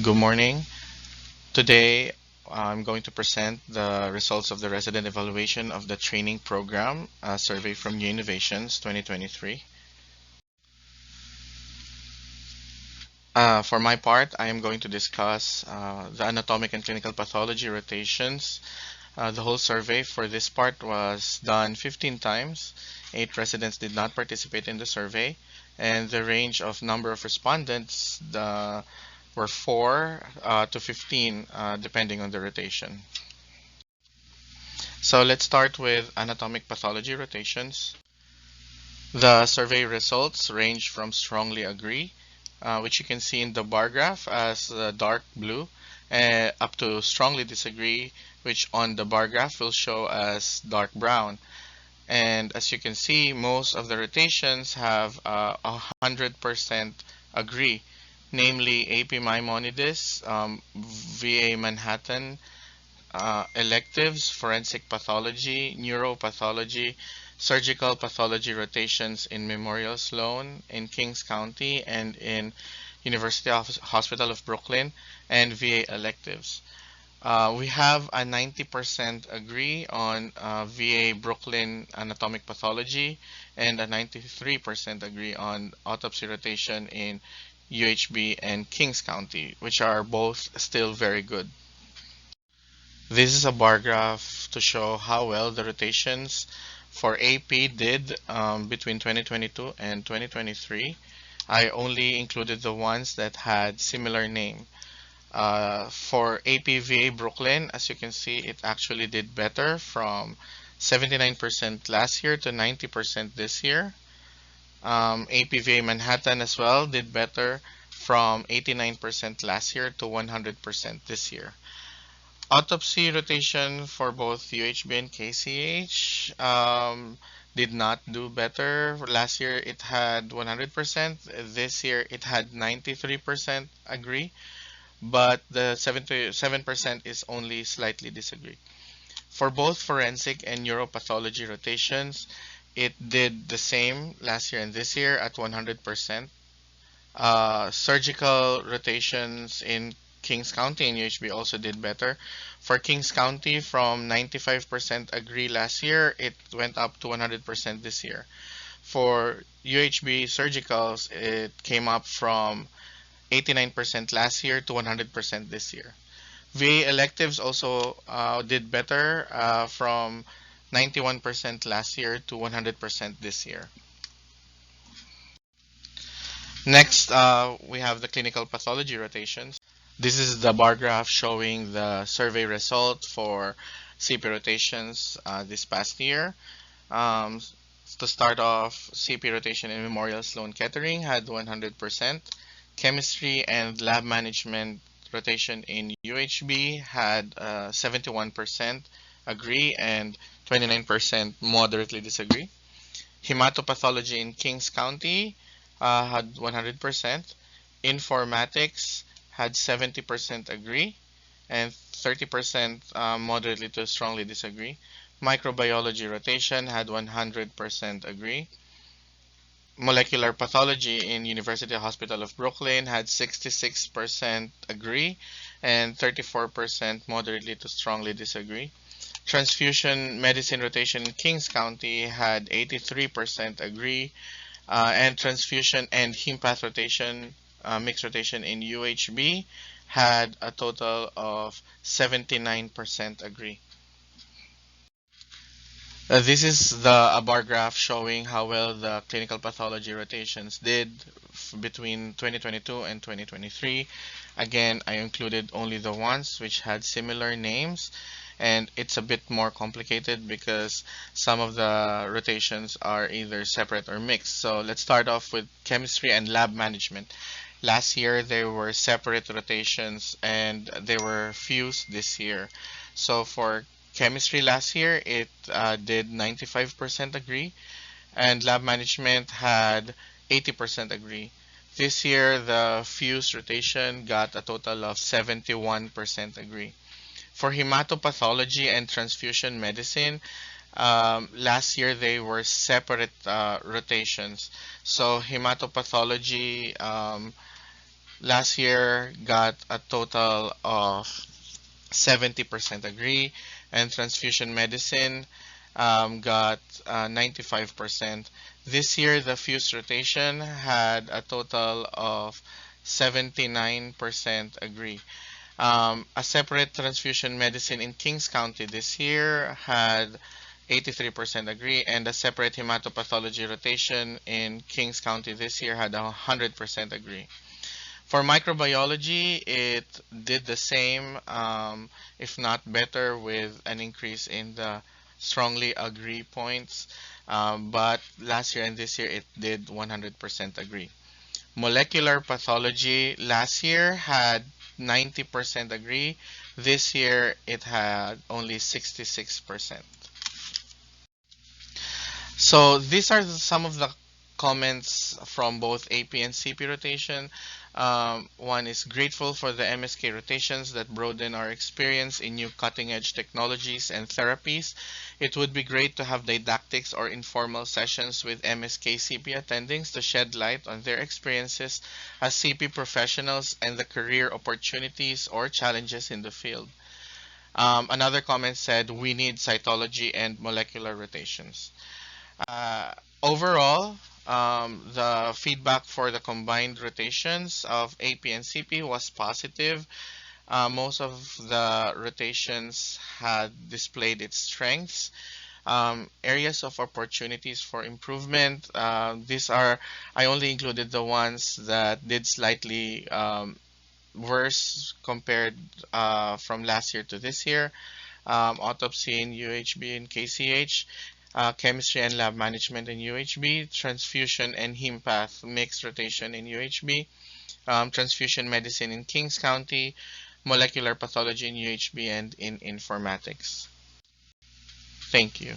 Good morning. Today, I'm going to present the results of the resident evaluation of the training program survey from New Innovations 2023. For my part, I am going to discuss the anatomic and clinical pathology rotations. The whole survey for this part was done 15 times. 8 residents did not participate in the survey, and the range of number of respondents were 4 to 15, depending on the rotation. So let's start with anatomic pathology rotations. The survey results range from strongly agree, which you can see in the bar graph as dark blue, up to strongly disagree, which on the bar graph will show as dark brown. And as you can see, most of the rotations have 100% agree, namely AP Maimonides, VA Manhattan, electives, forensic pathology, neuropathology, surgical pathology rotations in Memorial Sloan, in Kings County, and in University Hospital of Brooklyn, and VA electives. We have a 90% agree on VA Brooklyn anatomic pathology and a 93% agree on autopsy rotation in UHB and Kings County, which are both still very good. This is a bar graph to show how well the rotations for AP did between 2022 and 2023. I only included the ones that had similar name. For APVA Brooklyn, as you can see, it actually did better from 79% last year to 90% this year. APVA Manhattan as well did better from 89% last year to 100% this year. Autopsy rotation for both UHB and KCH did not do better. Last year it had 100%. This year it had 93% agree, but the 77% is only slightly disagree. For both forensic and neuropathology rotations, it did the same last year and this year at 100%. Surgical rotations in Kings County and UHB also did better. For Kings County, from 95% agree last year, it went up to 100% this year. For UHB surgicals, it came up from 89% last year to 100% this year. VA electives also did better from 91% last year to 100% this year. Next, we have the clinical pathology rotations. This is the bar graph showing the survey result for CP rotations this past year. To start off, CP rotation in Memorial Sloan Kettering had 100%. Chemistry and lab management rotation in UHB had 71% agree and 29% moderately disagree. Hematopathology in Kings County had 100%. Informatics had 70% agree and 30% moderately to strongly disagree. Microbiology rotation had 100% agree. Molecular pathology in University Hospital of Brooklyn had 66% agree and 34% moderately to strongly disagree. Transfusion medicine rotation in Kings County had 83% agree, and transfusion and hempath rotation, mixed rotation in UHB had a total of 79% agree. This is a bar graph showing how well the clinical pathology rotations did between 2022 and 2023. Again, I included only the ones which had similar names, and it's a bit more complicated because some of the rotations are either separate or mixed. So let's start off with chemistry and lab management. Last year there were separate rotations and they were fused this year. So for chemistry last year, it did 95% agree, and lab management had 80% agree. This year, the fused rotation got a total of 71% agree. For hematopathology and transfusion medicine, last year they were separate rotations. So hematopathology last year got a total of 70% agree, and transfusion medicine got 95%. This year, the fused rotation had a total of 79% agree. A separate transfusion medicine in Kings County this year had 83% agree, and a separate hematopathology rotation in Kings County this year had 100% agree. For microbiology, it did the same, if not better, with an increase in the strongly agree points. But last year and this year, it did 100% agree. Molecular pathology last year had 90% agree. This year, it had only 66%. So these are some of the comments from both AP and CP rotation. One is grateful for the MSK rotations that broaden our experience in new cutting edge technologies and therapies. It would be great to have didactics or informal sessions with MSK CP attendings to shed light on their experiences as CP professionals and the career opportunities or challenges in the field. Another comment said we need cytology and molecular rotations. Uh, Overall, the feedback for the combined rotations of AP and CP was positive. Most of the rotations had displayed its strengths. Areas of opportunities for improvement. I only included the ones that did slightly worse compared from last year to this year. Autopsy in UHB and KCH, chemistry and lab management in UHB, transfusion and hempath mixed rotation in UHB, transfusion medicine in Kings County, molecular pathology in UHB, and in informatics. Thank you.